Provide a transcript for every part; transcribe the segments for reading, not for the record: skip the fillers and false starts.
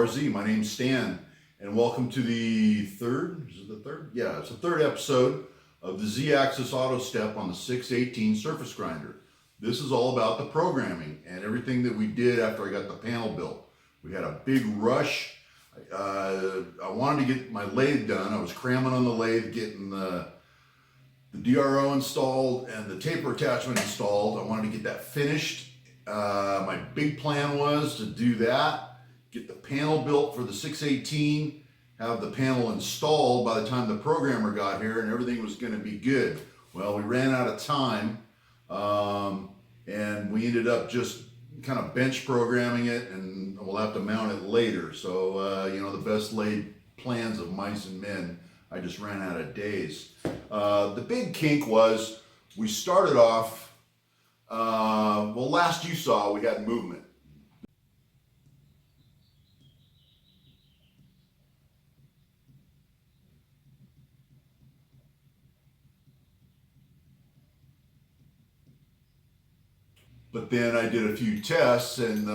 RZ. My name's Stan, and welcome to the third, is it the third? Yeah, it's the third episode of the Z-axis auto step on the 618 surface grinder. This is all about the programming and everything that we did after I got the panel built. We had a big rush. I wanted to get my lathe done. I was cramming on the lathe, getting the DRO installed and the taper attachment installed. I wanted to get that finished. My big plan was to do that, get the panel built for the 618, have the panel installed by the time the programmer got here, and everything was going to be good. Well, we ran out of time, and we ended up just kind of bench programming it, and we'll have to mount it later. So, the best laid plans of mice and men, I just ran out of days. The big kink was we started off, last you saw, we had movement. But then I did a few tests and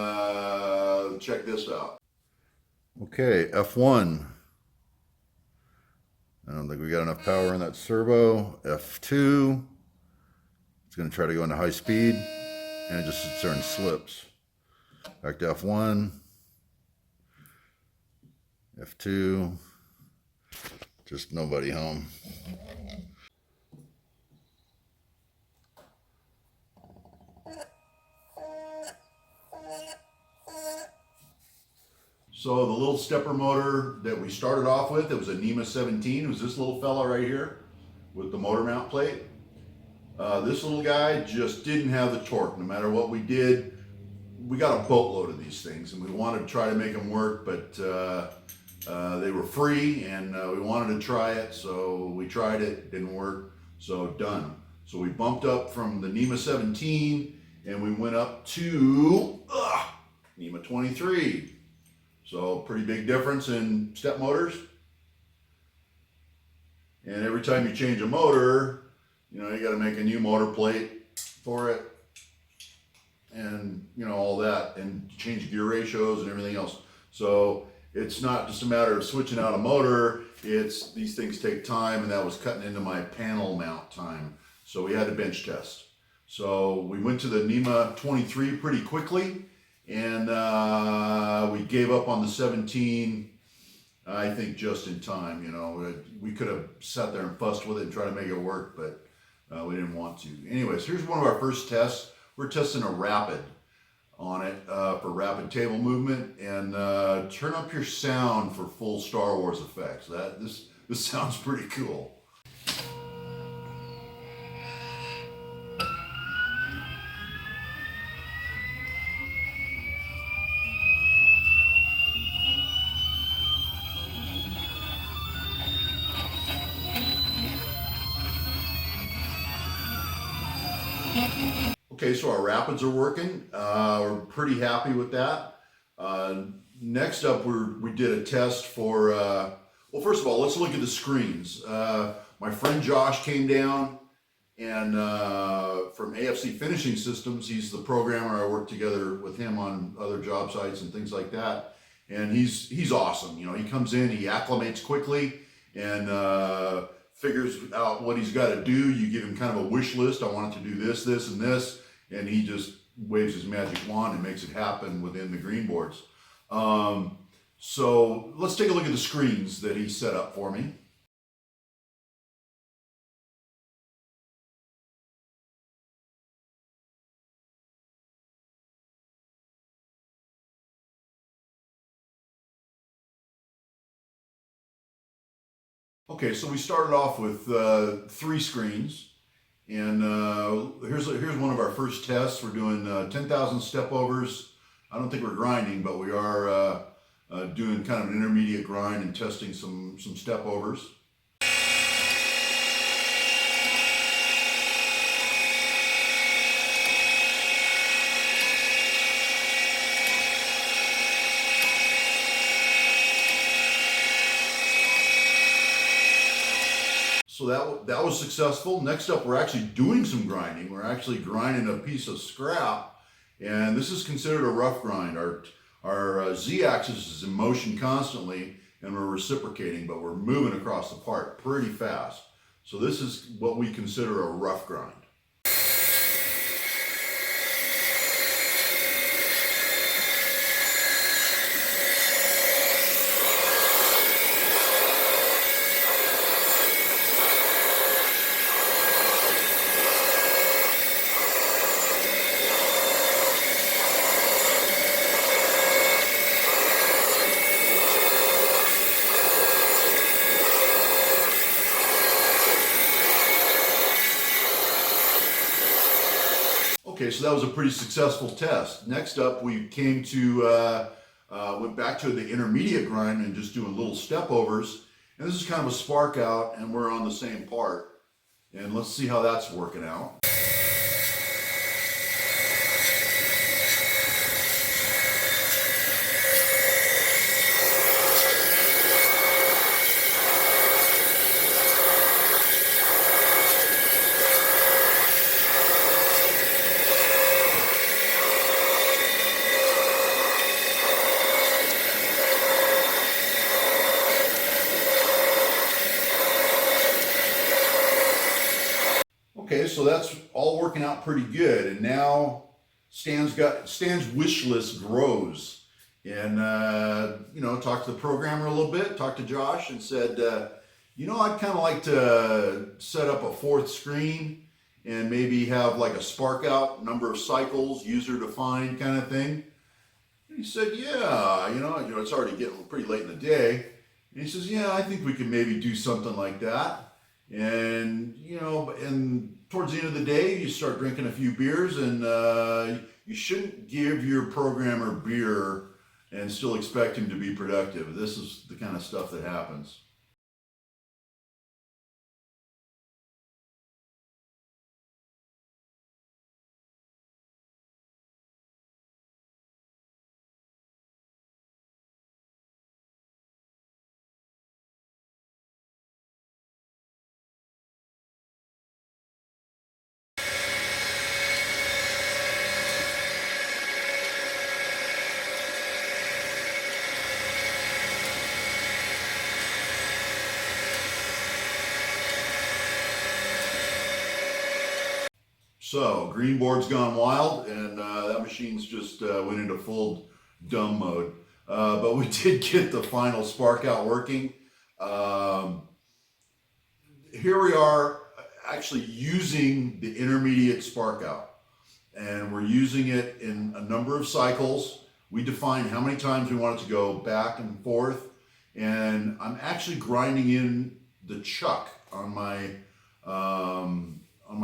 check this out. Okay, F1. I don't think we got enough power in that servo. F2. It's going to try to go into high speed, and it just sits there and slips. Back to F1. F2. Just nobody home. So the little stepper motor that we started off with, it was a NEMA 17, it was this little fella right here with the motor mount plate. This little guy just didn't have the torque. No matter what we did, we got a boatload of these things, and we wanted to try to make them work, but they were free, and we wanted to try it, so we tried it, didn't work, so done. So we bumped up from the NEMA 17, and we went up to NEMA 23. So pretty big difference in step motors. And every time you change a motor, you got to make a new motor plate for it, and all that, and change gear ratios and everything else. So it's not just a matter of switching out a motor, it's these things take time, and that was cutting into my panel mount time. So we had to bench test. So we went to the NEMA 23 pretty quickly, and we gave up on the 17, I think just in time. We could have sat there and fussed with it and tried to make it work, but we didn't want to. Anyways, here's one of our first tests. We're testing a rapid on it for rapid table movement, and turn up your sound for full Star Wars effects. This sounds pretty cool. Okay, so our rapids are working. We're pretty happy with that. Next up, we did a test for, first of all, let's look at the screens. My friend Josh came down, and from AFC Finishing Systems, he's the programmer. I work together with him on other job sites and things like that. And he's awesome. He comes in, he acclimates quickly, and figures out what he's got to do. You give him kind of a wish list. I want it to do this, this, and this. And he just waves his magic wand and makes it happen within the green boards. So let's take a look at the screens that he set up for me. Okay, so we started off with 3 screens, and here's one of our first tests. We're doing 10,000 step overs. I don't think we're grinding, but we are doing kind of an intermediate grind and testing some step overs. So that was successful. Next up, we're actually doing some grinding. We're actually grinding a piece of scrap, and this is considered a rough grind. Our our z-axis is in motion constantly, and we're reciprocating, but we're moving across the part pretty fast. So this is what we consider a rough grind. Okay, so that was a pretty successful test. Next up, we came to, went back to the intermediate grind and just doing little step overs. And this is kind of a spark out, and we're on the same part. And let's see how that's working out. Okay, so that's all working out pretty good, and now Stan's wish list grows. And you know, talked to the programmer a little bit, talked to Josh, and said, you know, I'd kind of like to set up a fourth screen and maybe have like a spark out, number of cycles, user defined kind of thing. And he said, yeah, it's already getting pretty late in the day. And he says, yeah, I think we could maybe do something like that. And and towards the end of the day, you start drinking a few beers, and you shouldn't give your programmer beer and still expect him to be productive. This is the kind of stuff that happens. So green board's gone wild, and that machine's just went into full dumb mode. But we did get the final spark out working. Um, Here we are actually using the intermediate spark out, and we're using it in a number of cycles. We define how many times we want it to go back and forth, and I'm actually grinding in the chuck on my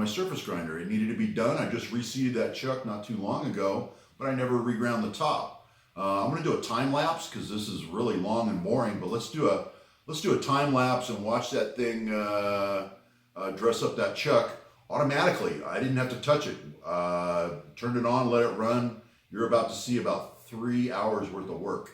surface grinder. It needed to be done. I just reseated that chuck not too long ago, but I never reground the top. I'm going to do a time lapse because this is really long and boring. But let's do a time lapse and watch that thing dress up that chuck automatically. I didn't have to touch it. Turned it on, let it run. You're about to see about 3 hours worth of work.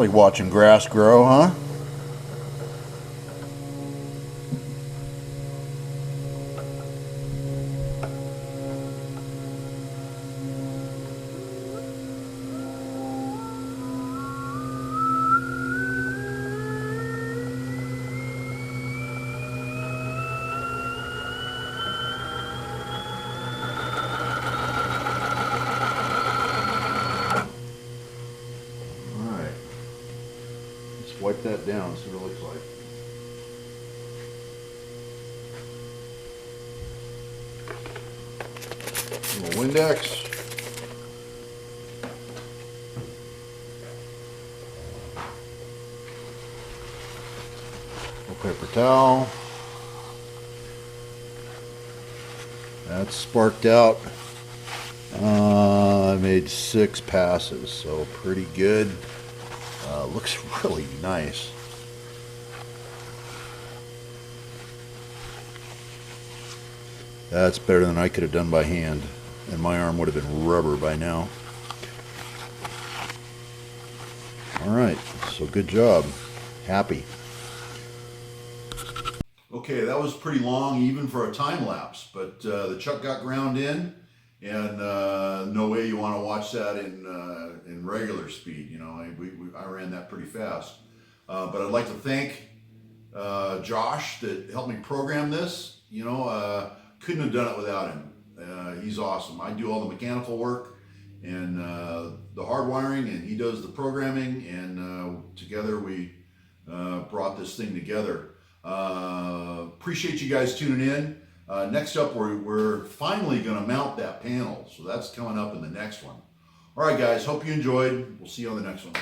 like watching grass grow, huh? Alright. Let's wipe that down, see what it looks like. A little Windex. A paper towel. That's sparked out. I made 6 passes, so pretty good. Looks really nice. That's better than I could have done by hand, and my arm would have been rubber by now. Alright, so good job. Happy. Okay, that was pretty long even for a time lapse, but the chuck got ground in, and no way you want to watch that in regular speed. You know, I ran that pretty fast. But I'd like to thank Josh that helped me program this. You know, couldn't have done it without him. He's awesome. I do all the mechanical work and the hard wiring, and he does the programming, and together we brought this thing together. Appreciate you guys tuning in. Next up, we're finally going to mount that panel, so that's coming up in the next one. All right, guys, hope you enjoyed. We'll see you on the next one.